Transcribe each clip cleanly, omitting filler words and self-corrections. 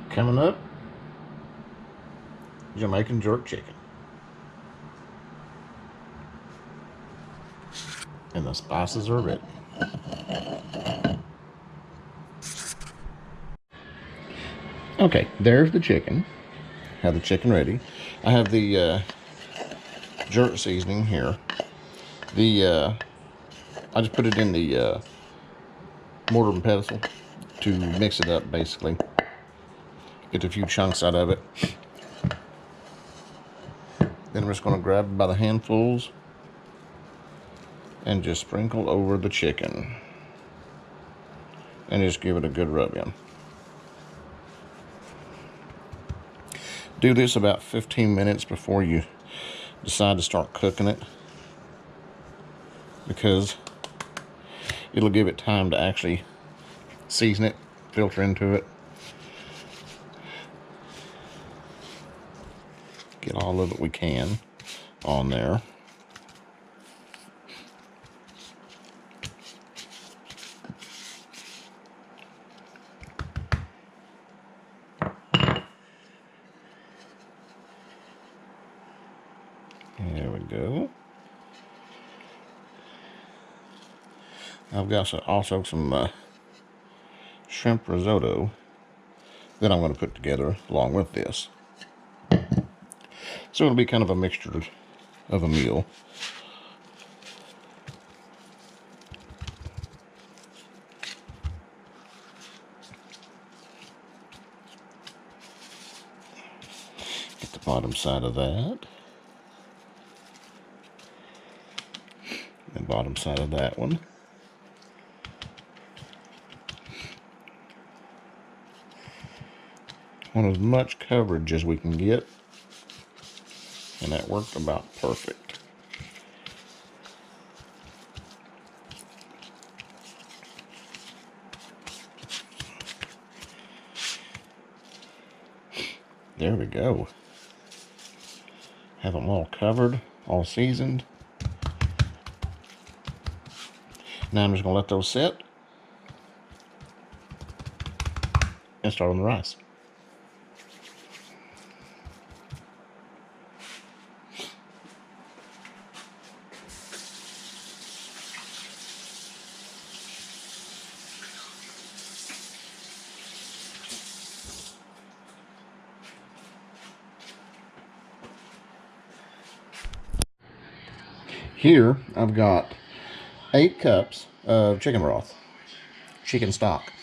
Coming up, Jamaican Jerk Chicken. And the spices are ready. Okay, there's the chicken. Have the chicken ready. I have the jerk seasoning here. I just put it in the mortar and pestle to mix it up, basically. Get a few chunks out of it. Then I'm just going to grab it by the handfuls and just sprinkle over the chicken. And just give it a good rub in. Do this about 15 minutes before you decide to start cooking it, because it'll give it time to actually season it, filter into it. Get all of it we can on there. There we go. I've got also some shrimp risotto that I'm going to put together along with this. So it'll be kind of a mixture of a meal. Get the bottom side of that. And bottom side of that one. Want as much coverage as we can get, and that worked about perfect. There we go. Have them all covered, all seasoned. Now I'm just going to let those sit and start on the rice. Here I've got 8 cups of chicken broth, chicken stock,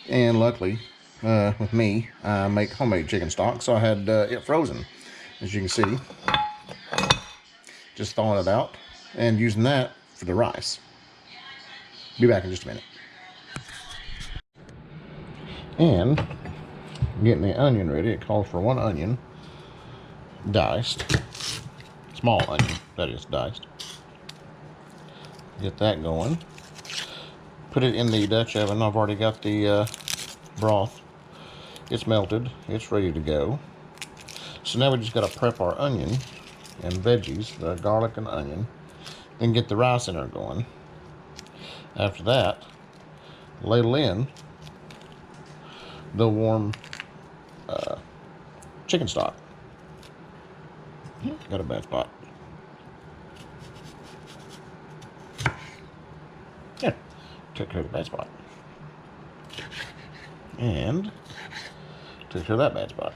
and luckily with me I make homemade chicken stock, so I had it frozen, as you can see. Just thawing it out and using that for the rice. Be back in just a minute. And getting the onion ready. It calls for 1 onion, diced, small onion, that is diced. Get that going. Put it in the Dutch oven. I've already got the broth. It's melted. It's ready to go. So now we just got to prep our onion and veggies, the garlic and onion, and get the rice in there going. After that, ladle in the warm chicken stock. Got a bad spot. Yeah, took care of the bad spot. And took care of that bad spot.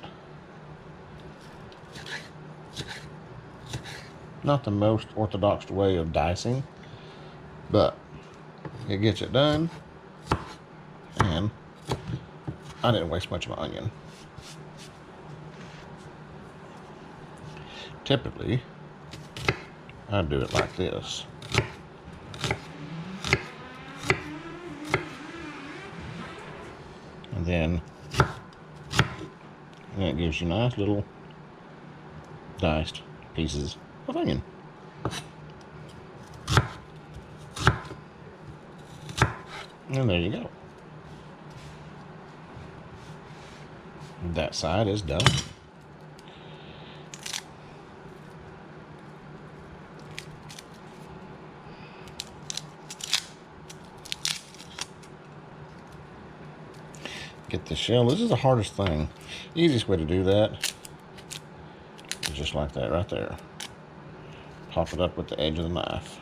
Not the most orthodox way of dicing, but it gets it done. And I didn't waste much of my onion. Typically, I do it like this. And then it gives you nice little diced pieces of onion. And there you go. That side is done. Get the shell. This is the hardest thing. Easiest way to do that is just like that right there. Pop it up with the edge of the knife.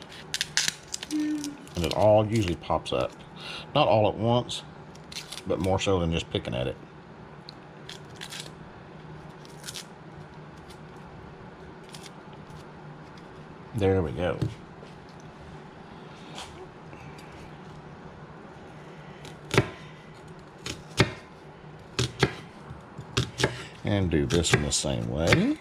And it all usually pops up. Not all at once, but more so than just picking at it. There we go. And do this in the same way.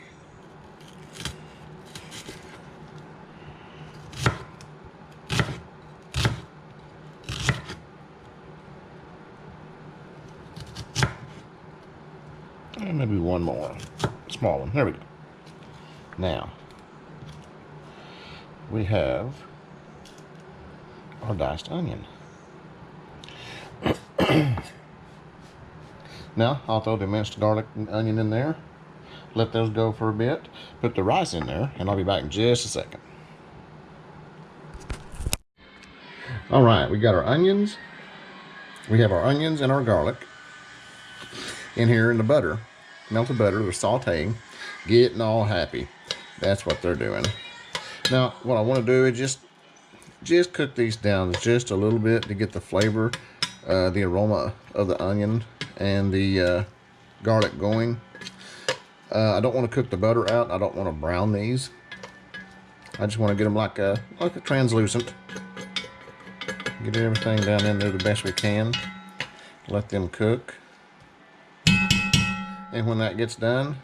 And maybe one more. Small one. There we go. Now, we have our diced onion. Now, I'll throw the minced garlic and onion in there. Let those go for a bit. Put the rice in there, and I'll be back in just a second. All right, we got our onions. We have our onions and our garlic in here in the butter. Melted butter, they're sauteing, getting all happy. That's what they're doing. Now, what I want to do is just cook these down just a little bit to get the flavor, the aroma of the onion and the garlic going. I don't want to cook the butter out. I don't want to brown these. I just want to get them like a translucent. Get everything down in there the best we can. Let them cook. And when that gets done,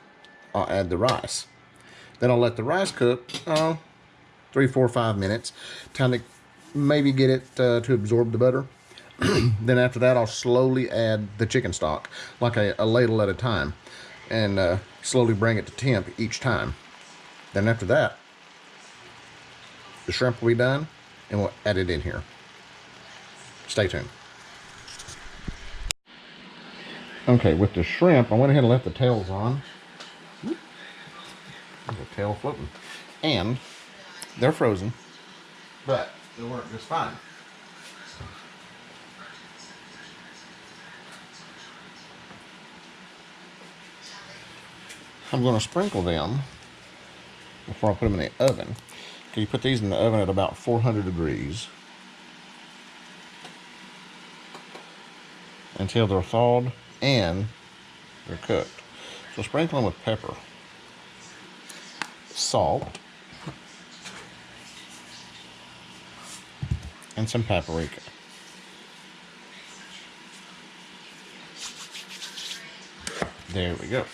I'll add the rice. Then I'll let the rice cook 3, 4, 5 minutes. Time to maybe get it to absorb the butter. Then after that, I'll slowly add the chicken stock, like a ladle at a time, and slowly bring it to temp each time. Then after that, the shrimp will be done, and we'll add it in here. Stay tuned. Okay, with the shrimp, I went ahead and left the tails on. There's a tail floating. And they're frozen, but they work just fine. I'm going to sprinkle them before I put them in the oven. Okay, you put these in the oven at about 400 degrees until they're thawed and they're cooked. So sprinkle them with pepper, salt, and some paprika. There we go.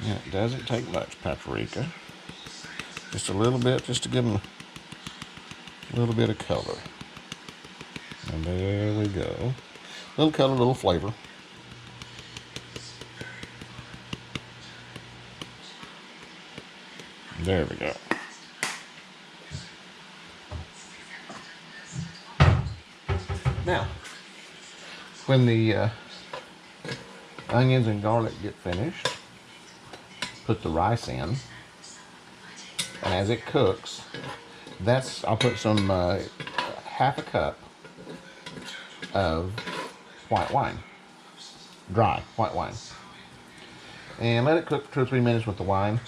And it doesn't take much paprika. Just a little bit, just to give them a little bit of color. And there we go. Little color, little flavor. There we go. Now, when the onions and garlic get finished, put the rice in, and as it cooks, I'll put some half a cup of white wine, dry white wine, and let it cook for 2 or 3 minutes with the wine,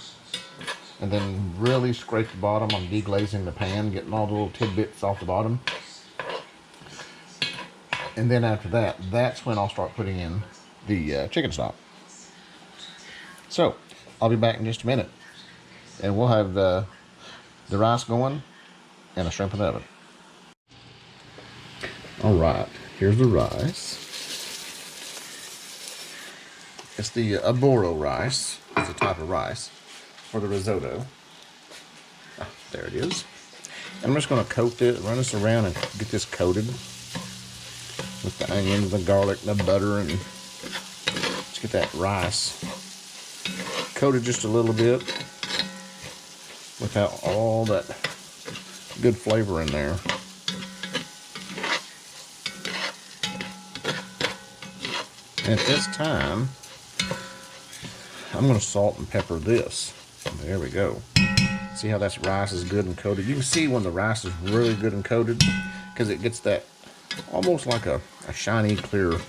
and then really scrape the bottom. I'm deglazing the pan, getting all the little tidbits off the bottom. And then after that, that's when I'll start putting in the chicken stock. So, I'll be back in just a minute. And we'll have the rice going and a shrimp in the oven. Alright, here's the rice. It's the aboro rice. It's a type of rice for the risotto. There it is. And I'm just going to coat it, run this around and get this coated with the onions, the garlic, the butter, and let's get that rice coated just a little bit without all that good flavor in there. At this time, I'm going to salt and pepper this. There we go. See how that rice is good and coated? You can see when the rice is really good and coated because it gets that almost like a shiny, clear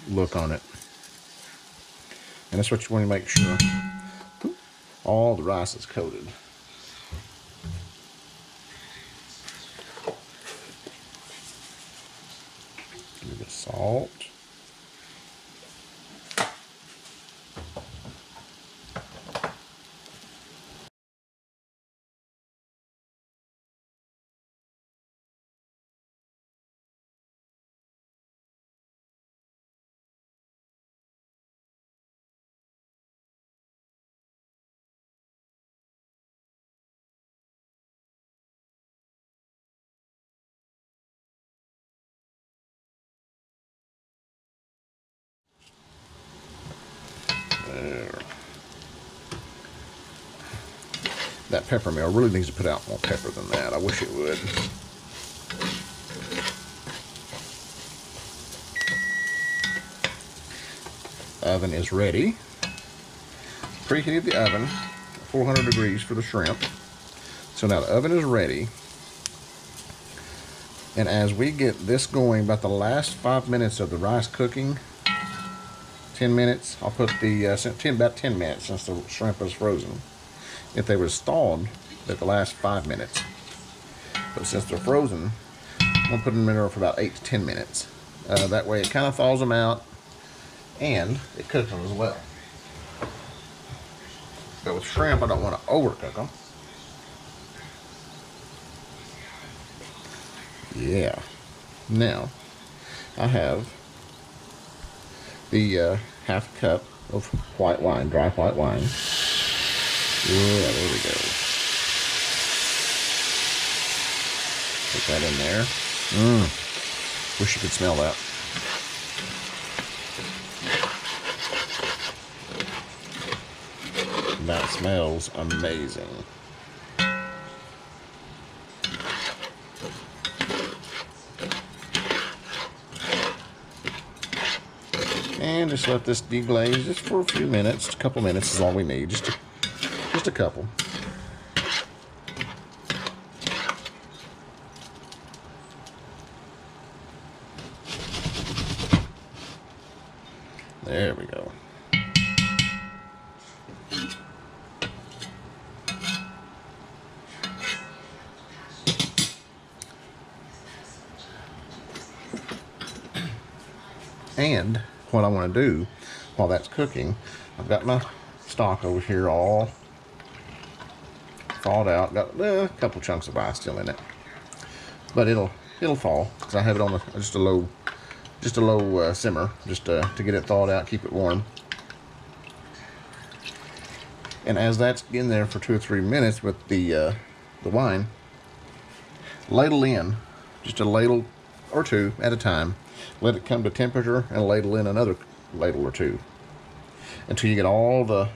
look on it. And that's what you want to make sure all the rice is coated. A little bit of salt. There. That pepper mill really needs to put out more pepper than that. I wish it would. Oven is ready. Preheated the oven, 400 degrees for the shrimp. So now the oven is ready. And as we get this going, about the last 5 minutes of the rice cooking, 10 minutes, I'll put the, about 10 minutes since the shrimp is frozen. If they were stalled, at the last 5 minutes. But since they're frozen, I'm going to put them in there for about 8 to 10 minutes. That way it kind of thaws them out and it cooks them as well. But with shrimp, I don't want to overcook them. Yeah. Now, I have the half cup of white wine, dry white wine. Yeah, there we go. Put that in there. Wish you could smell that. That smells amazing. And just let this deglaze just for a few minutes. A couple minutes is all we need. Just a couple. There we go. And what I want to do while that's cooking, I've got my stock over here all thawed out. Got a couple chunks of ice still in it, but it'll fall because I have it on just a low simmer, just to get it thawed out, keep it warm. And as that's in there for 2 or 3 minutes with the wine, ladle in just a ladle or two at a time. Let it come to temperature and ladle in another ladle or two until you get all the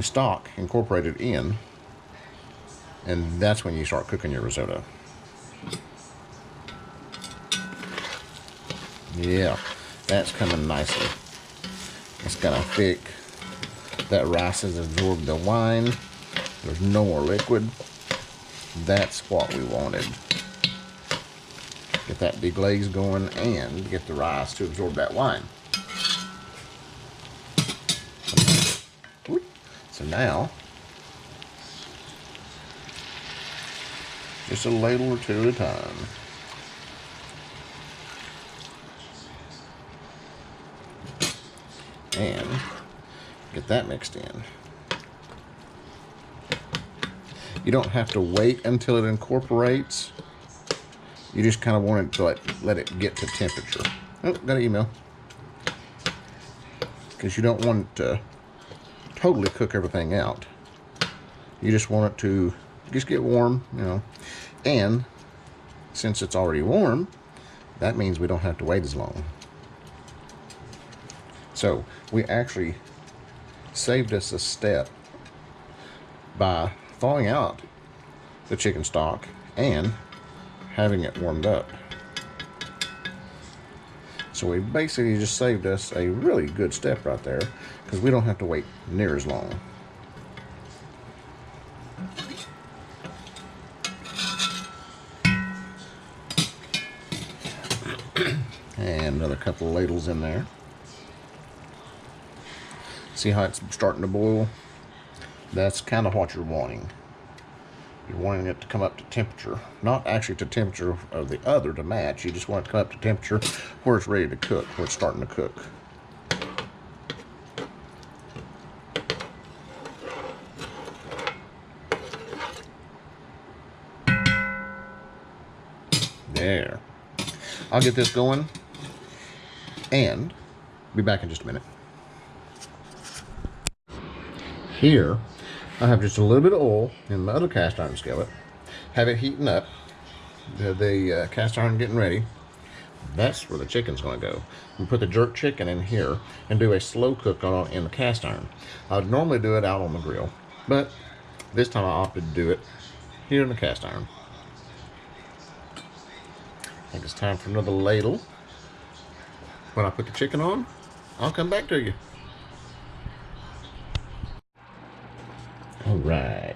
stock incorporated in, and that's when you start cooking your risotto. Yeah, that's coming nicely. It's kind of thick. That rice has absorbed the wine. There's no more liquid. That's what we wanted. Get that deglaze going and get the rice to absorb that wine. So now, just a ladle or two at a time. And get that mixed in. You don't have to wait until it incorporates. You just kind of want it to let it get to temperature. Oh, got an email. Because you don't want it to totally cook everything out. You just want it to just get warm, you know. And since it's already warm, that means we don't have to wait as long. So we actually saved us a step by thawing out the chicken stock and having it warmed up. So we basically just saved us a really good step right there because we don't have to wait near as long. And another couple of ladles in there. See how it's starting to boil? That's kind of what you're wanting. You're wanting it to come up to temperature. Not actually to temperature of the other to match. You just want it to come up to temperature where it's ready to cook, where it's starting to cook. There. I'll get this going and be back in just a minute. Here, I have just a little bit of oil in my other cast iron skillet. Have it heating up. The cast iron getting ready. That's where the chicken's going to go. We put the jerk chicken in here and do a slow cook on in the cast iron. I would normally do it out on the grill, but this time I opted to do it here in the cast iron. I think it's time for another ladle. When I put the chicken on, I'll come back to you. All right.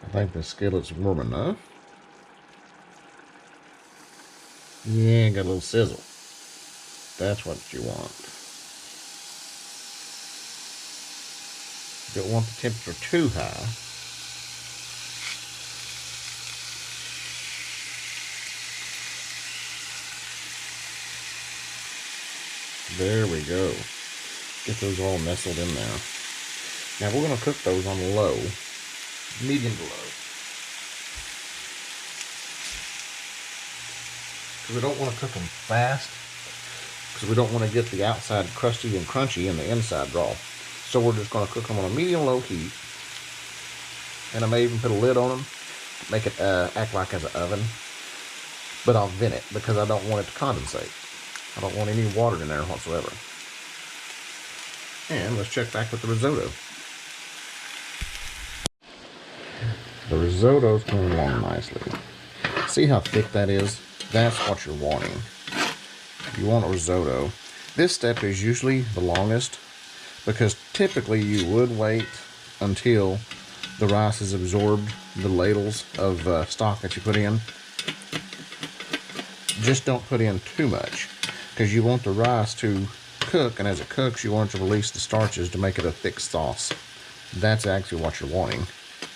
I think the skillet's warm enough. Yeah, got a little sizzle. That's what you want. You don't want the temperature too high. There we go. Get those all nestled in there. Now we're going to cook those on low, medium to low. Because we don't want to cook them fast, because we don't want to get the outside crusty and crunchy and the inside raw. So we're just going to cook them on a medium-low heat. And I may even put a lid on them, make it act like as an oven. But I'll vent it because I don't want it to condensate. I don't want any water in there whatsoever. And let's check back with the risotto. The risotto's coming along nicely. See how thick that is? That's what you're wanting. You want a risotto. This step is usually the longest because typically you would wait until the rice has absorbed the ladles of stock that you put in. Just don't put in too much because you want the rice to cook, and as it cooks you want it to release the starches to make it a thick sauce. That's actually what you're wanting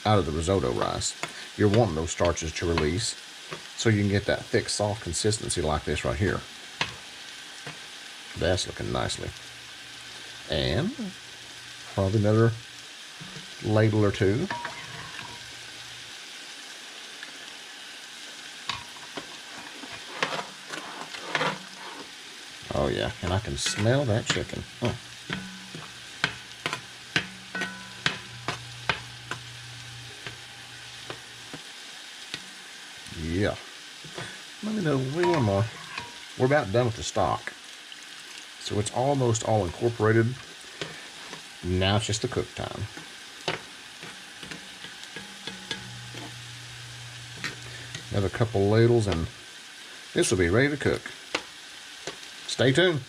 out of the risotto rice. You're wanting those starches to release so you can get that thick, soft consistency like this right here. That's looking nicely. And probably another ladle or two. Oh yeah, and I can smell that chicken. Oh. Yeah. Let me know, one more. We're about done with the stock. So it's almost all incorporated. Now it's just the cook time. Another couple ladles and this will be ready to cook. Stay tuned.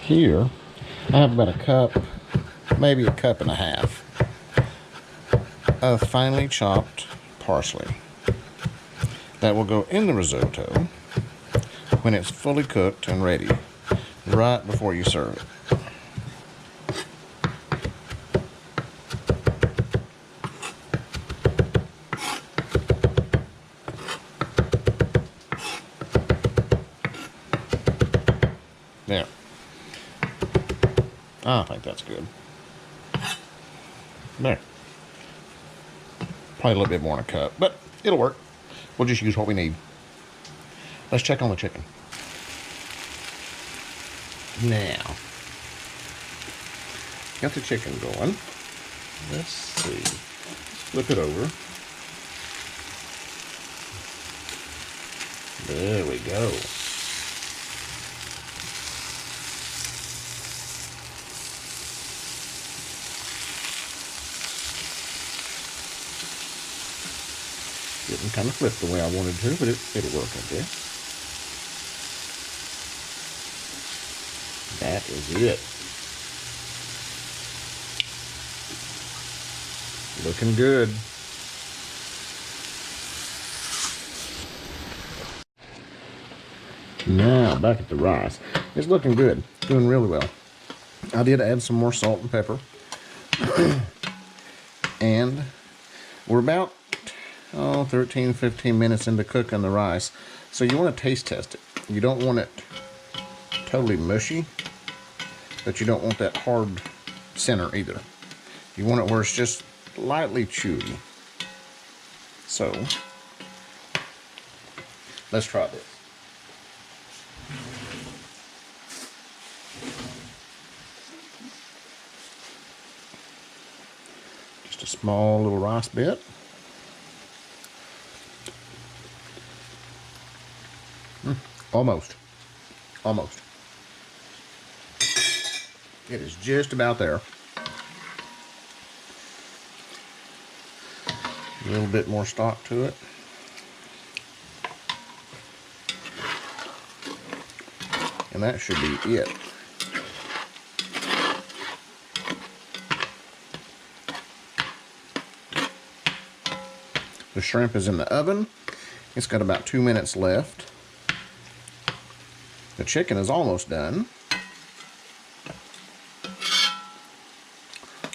Here, I have about a cup, maybe a cup and a half of finely chopped parsley. That will go in the risotto when it's fully cooked and ready, right before you serve it. There. I think that's good. There. Probably a little bit more in a cup, but it'll work. We'll just use what we need. Let's check on the chicken. Now, got the chicken going. Let's see. Let's flip it over. There we go. Didn't kind of flip the way I wanted to, but it'll work, I guess. That is it. Looking good. Now, back at the rice. It's looking good. Doing really well. I did add some more salt and pepper. And we're about 13, 15 minutes into cooking the rice. So you want to taste test it. You don't want it totally mushy, but you don't want that hard center either. You want it where it's just lightly chewy. So, let's try this. Just a small little rice bit. Almost. Almost. It is just about there. A little bit more stock to it. And that should be it. The shrimp is in the oven. It's got about 2 minutes left. The chicken is almost done.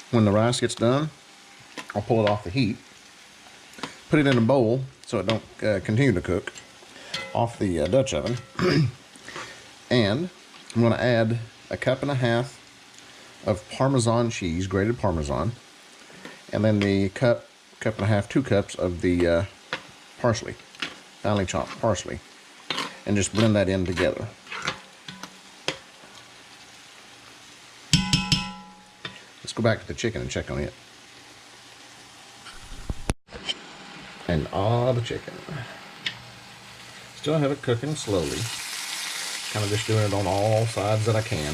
When the rice gets done, I'll pull it off the heat, put it in a bowl so it don't continue to cook off the Dutch oven. And I'm going to add a 1.5 cups of Parmesan cheese, grated Parmesan, and then the 1.5 cups, 2 cups of the parsley, finely chopped parsley, and just blend that in together. Let's go back to the chicken and check on it. And the chicken. Still have it cooking slowly. Kind of just doing it on all sides that I can. A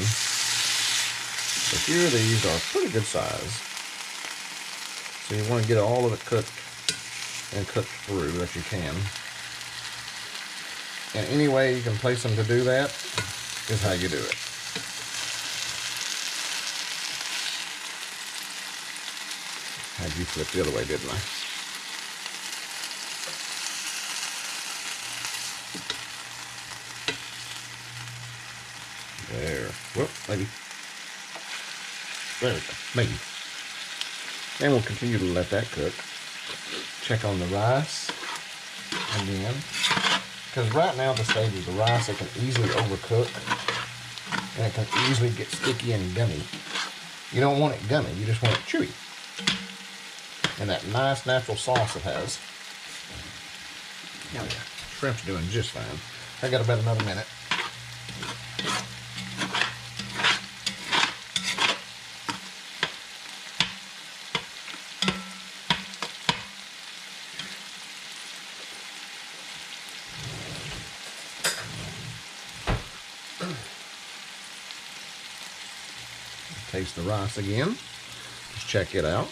few of these are pretty good size. So you want to get all of it cooked and cooked through that you can. And any way you can place them to do that is how you do it. Had you flip the other way, didn't I? There. Whoop, maybe. There we go. Maybe. And we'll continue to let that cook. Check on the rice again. Because right now the stage of the rice, it can easily overcook. And it can easily get sticky and gummy. You don't want it gummy, you just want it chewy. And that nice natural sauce it has. Oh yeah, shrimp's doing just fine. I got about another minute. Taste the rice again. Just check it out.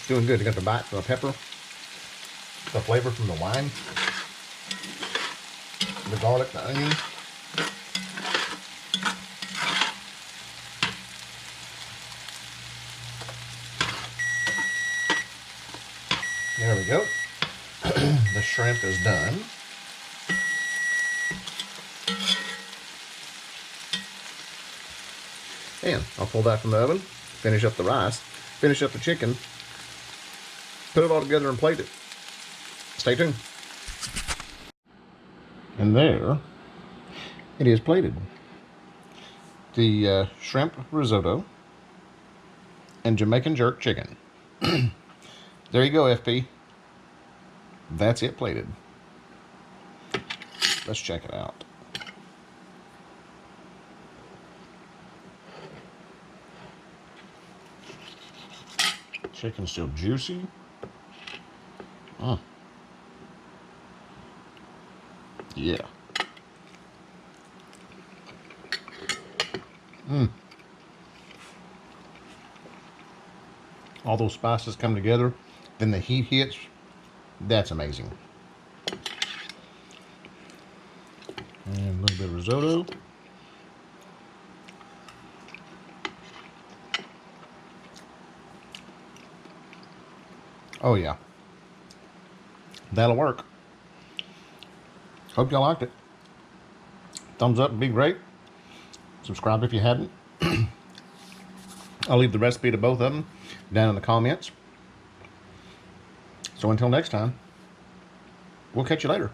Doing good. You got the bite from the pepper, the flavor from the wine, the garlic, the onion. There we go. The shrimp is done. And I'll pull that from the oven, finish up the rice, finish up the chicken, put it all together and plate it. Stay tuned. And there it is plated. The shrimp risotto and Jamaican jerk chicken. There you go, FP. That's it plated. Let's check it out. Chicken's still juicy. Yeah. All those spices come together, then the heat hits. That's amazing. And a little bit of risotto. Oh yeah, that'll work. Hope y'all liked it. Thumbs up would be great. Subscribe if you hadn't. I'll leave the recipe to both of them down in the comments. So until next time, we'll catch you later.